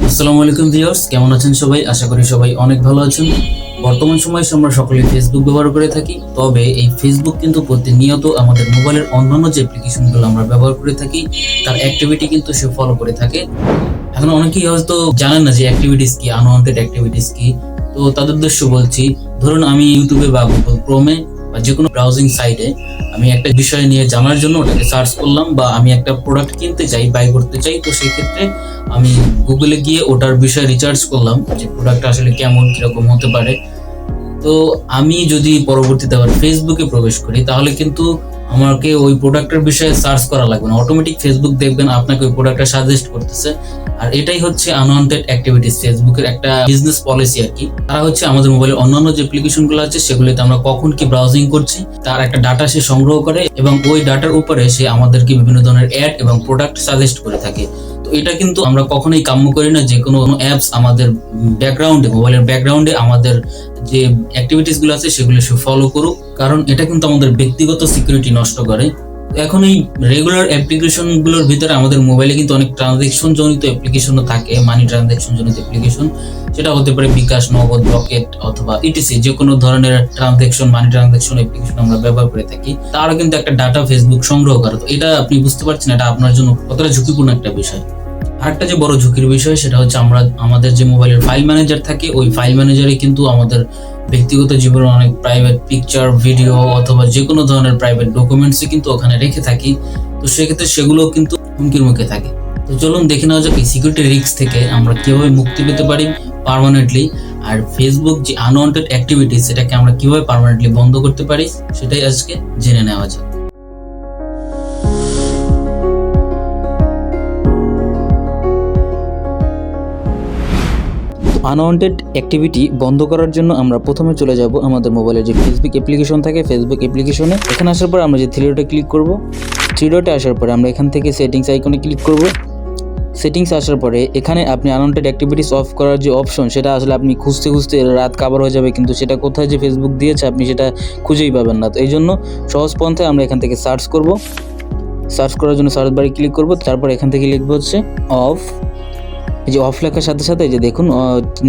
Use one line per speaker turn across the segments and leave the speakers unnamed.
আসসালামু আলাইকুম ভিউয়ার্স, কেমন আছেন সবাই? আশা করি সবাই অনেক ভালো আছেন। বর্তমান সময়ে আমরা সকলেই ফেসবুক ব্যবহার করে থাকি। তবে এই ফেসবুক কিন্তু প্রতিনিয়ত আমাদের মোবাইলের অন্যান্য যে অ্যাপ্লিকেশনগুলো আমরা ব্যবহার করে থাকি তার অ্যাক্টিভিটি কিন্তু সে ফলো করে থাকে। এখন অনেকেই হয়তো জানেন না যে অ্যাক্টিভিটিস কি, আনওয়ান্টেড অ্যাক্টিভিটিস কি। তো তাদের উদ্দেশ্য বলছি, ধরুন আমি ইউটিউবে বা গুগল ক্রোমে বা যে কোনো ব্রাউজিং সাইটে আমি একটা বিষয় নিয়ে জানার জন্য ওটাকে সার্চ করলাম, বা আমি একটা প্রোডাক্ট কিনতে চাই, বাই করতে চাই। তো সেই ক্ষেত্রে আমি গুগলে গিয়ে ওটার বিষয়ে রিসার্চ করলাম যে প্রোডাক্টটা আসলে কেমন, কিরকম হতে পারে। তো আমি যদি পরবর্তীতে আবার ফেসবুকে প্রবেশ করি, তাহলে কিন্তু আমাকে ওই প্রোডাক্টের বিষয়ে সার্চ করা লাগবে না, অটোমেটিক ফেসবুক দেখবেন আপনাকে ওই প্রোডাক্টটা সাজেস্ট করতেছে। আর এটাই হচ্ছে আনওয়ান্টেড অ্যাক্টিভিটিস, ফেসবুকের একটা বিজনেস পলিসি আর কি। তারা হচ্ছে আমাদের মোবাইলে অন্যান্য যে অ্যাপ্লিকেশনগুলো আছে সেগুলোতে আমরা কখন কি ব্রাউজিং করছি তার একটা ডাটা সে সংগ্রহ করে, এবং ওই ডাটার উপরে সে আমাদেরকে বিভিন্ন ধরনের অ্যাড এবং প্রোডাক্ট সাজেস্ট করে থাকে। তো এটা কিন্তু আমরা কখনোই কাম্য করি না যে কোনো অ্যাপস আমাদের ব্যাকগ্রাউন্ডে, মোবাইলের ব্যাকগ্রাউন্ডে আমাদের যে অ্যাক্টিভিটিস গুলো আছে সেগুলো সে ফলো করুক, কারণ এটা কিন্তু আমাদের ব্যক্তিগত সিকিউরিটি নষ্ট করে। এখন এই রেগুলার অ্যাপ্লিকেশন গুলোর ভিতরে আমাদের মোবাইলে কিন্তু অনেক ট্রানজাকশন জনিত অ্যাপ্লিকেশনও থাকে, মানি ট্রানজাকশন জনিত অ্যাপ্লিকেশন। সেটা হতে পারে বিকাশ, নগদ, রকেট অথবা ইটিসি, যে কোনো ধরনের ট্রানজাকশন, মানি ট্রানজাকশন অ্যাপ্লিকেশন আমরা ব্যবহার করে থাকি। তারা কিন্তু একটা ডাটা ফেসবুক সংগ্রহ করে। তো এটা আপনি বুঝতে পারছেন এটা আপনার জন্য কতটা ঝুঁকিপূর্ণ একটা বিষয়। আরেকটা যে বড় ঝুঁকির বিষয় সেটা হচ্ছে আমাদের যে মোবাইলের ফাইল ম্যানেজার থাকে, ওই ফাইল ম্যানেজারে কিন্তু আমাদের ব্যক্তিগত জীবনের অনেক প্রাইভেট পিকচার, ভিডিও অথবা যে কোনো ধরনের প্রাইভেট ডকুমেন্টসই কিন্তু ওখানে রেখে থাকি। তো সেক্ষেত্রে সেগুলো কিন্তু হুমকির মুখে থাকে। তো চলুন দেখে নেওয়া যাক এই সিকিউরিটি রিস্ক থেকে আমরা কিভাবে মুক্তি পেতে পারি পার্মানেন্টলি। আর ফেসবুক যে আনওয়ান্টেড অ্যাক্টিভিটিস সেটাকে আমরা কিভাবে পার্মানেন্টলি বন্ধ করতে পারি সেটাই আজকে জেনে নেওয়া যাক। আনওয়ান্টেড অ্যাক্টিভিটি বন্ধ করার জন্য আমরা প্রথমে চলে যাব আমাদের মোবাইলের যে ফেসবুক অ্যাপ্লিকেশন থাকে, ফেসবুক অ্যাপ্লিকেশনে এখানে আসার পর আমরা যে থ্রি ডটে ক্লিক করব। থ্রি ডটে আসার পরে আমরা এখান থেকে সেটিংস আইকনে ক্লিক করব। সেটিংস আসার পরে এখানে আপনি আনওয়ান্টেড অ্যাক্টিভিটিস অফ করার যে অপশন সেটা আসলে আপনি খুঁজতে খুঁজতে রাত কাবার হয়ে যাবে, কিন্তু সেটা কোথায় যে ফেসবুক দিয়েছে আপনি সেটা খুঁজেই পাবেন না। তো এই জন্য সহজ পন্থায় আমরা এখান থেকে সার্চ করব। সার্চ করার জন্য সার্চ বারে ক্লিক করব, তারপর এখান থেকে লিখবো হচ্ছে অফ। এই যে অফ লেখার সাথে সাথে এই যে দেখুন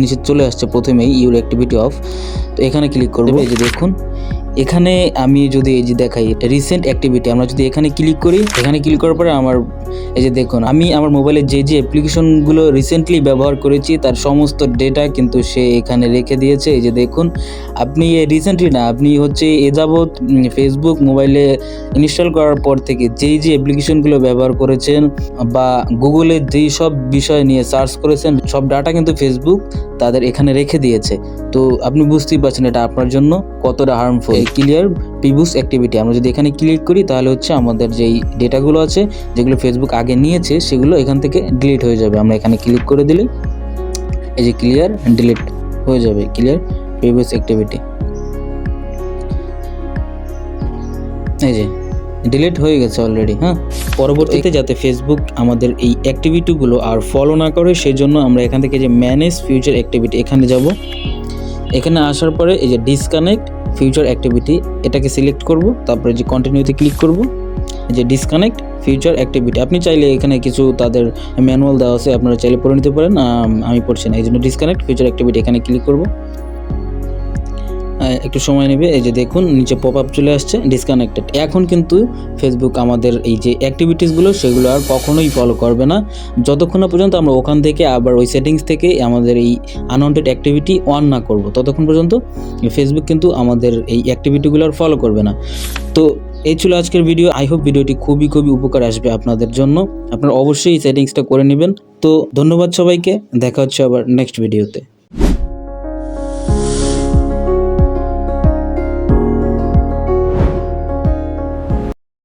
নিচে চলে আসছে প্রথমেই ইউর অ্যাক্টিভিটি অফ। তো এখানে ক্লিক করবো। এই যে দেখুন এখানে আমি যদি এই যে দেখাই রিসেন্ট অ্যাক্টিভিটি, আমরা যদি এখানে ক্লিক করি, এখানে ক্লিক করার পরে আমার এই যে দেখুন আমি আমার মোবাইলে যে যে অ্যাপ্লিকেশনগুলো রিসেন্টলি ব্যবহার করেছি তার সমস্ত ডেটা কিন্তু সে এখানে রেখে দিয়েছে। এই যে দেখুন আপনি রিসেন্টলি না, আপনি হচ্ছে এ যাবৎ ফেসবুক মোবাইলে ইনস্টল করার পর থেকে যেই যে অ্যাপ্লিকেশনগুলো ব্যবহার করেছেন বা গুগলে যেই সব বিষয় নিয়ে সার্চ করেছেন সব ডাটা কিন্তু ফেসবুক তাদের এখানে রেখে দিয়েছে। তো আপনি বুঝতেই পারছেন এটা আপনার জন্য কতটা হার্মফুল। ক্লিয়ার প্রিভিয়াস অ্যাক্টিভিটি আমরা যদি এখানে ক্লিক করি তাহলে হচ্ছে আমাদের যেই ডেটাগুলো আছে যেগুলো ফেসবুক আগে নিয়েছে সেগুলো এখান থেকে ডিলিট হয়ে যাবে। আমরা এখানে ক্লিক করে দিলেই এই যে ক্লিয়ার ডিলিট হয়ে যাবে, ক্লিয়ার প্রিভিয়াস অ্যাক্টিভিটি। এই যে ডিলিট হয়ে গেছে অলরেডি। হ্যাঁ, পরবর্তীতে যাতে ফেসবুক আমাদের এই অ্যাক্টিভিটিগুলো আর ফলো না করে সেই জন্য আমরা এখান থেকে যে ম্যানেজ ফিউচার অ্যাক্টিভিটি এখানে যাব। এখানে আসার পরে এই যে ডিসকানেক্ট ফিউচার অ্যাক্টিভিটি এটাকে সিলেক্ট করব, তারপরে যে কন্টিনিউতে ক্লিক করব। যে ডিসকানেক্ট ফিউচার অ্যাক্টিভিটি আপনি চাইলে এখানে কিছু তাদের ম্যানুয়াল দেওয়া আছে, আপনারা চাইলে পড়ে নিতে পারেন, আমি পড়ছি না। এই জন্য ডিসকানেক্ট ফিউচার অ্যাক্টিভিটি এখানে ক্লিক করব। একটু সময় নেবে। এই যে দেখুন নিচে পপ আপ চলে আসছে ডিসকানেক্টেড। এখন কিন্তু ফেসবুক আমাদের এই যে অ্যাক্টিভিটিসগুলো সেগুলো আর কখনোই ফলো করবে না যতক্ষণ না পর্যন্ত আমরা ওখান থেকে আবার ওই সেটিংস থেকে আমাদের এই আনওয়ান্টেড অ্যাক্টিভিটি অন না করব, ততক্ষণ পর্যন্ত ফেসবুক কিন্তু আমাদের এই অ্যাক্টিভিটিগুলো আর ফলো করবে না। তো এই ছিল আজকের ভিডিও। আই হোপ ভিডিওটি খুবই উপকার আসবে আপনাদের জন্য। আপনারা অবশ্যই এই সেটিংসটা করে নেবেন। তো ধন্যবাদ সবাইকে, দেখা হচ্ছে আবার নেক্সট ভিডিওতে।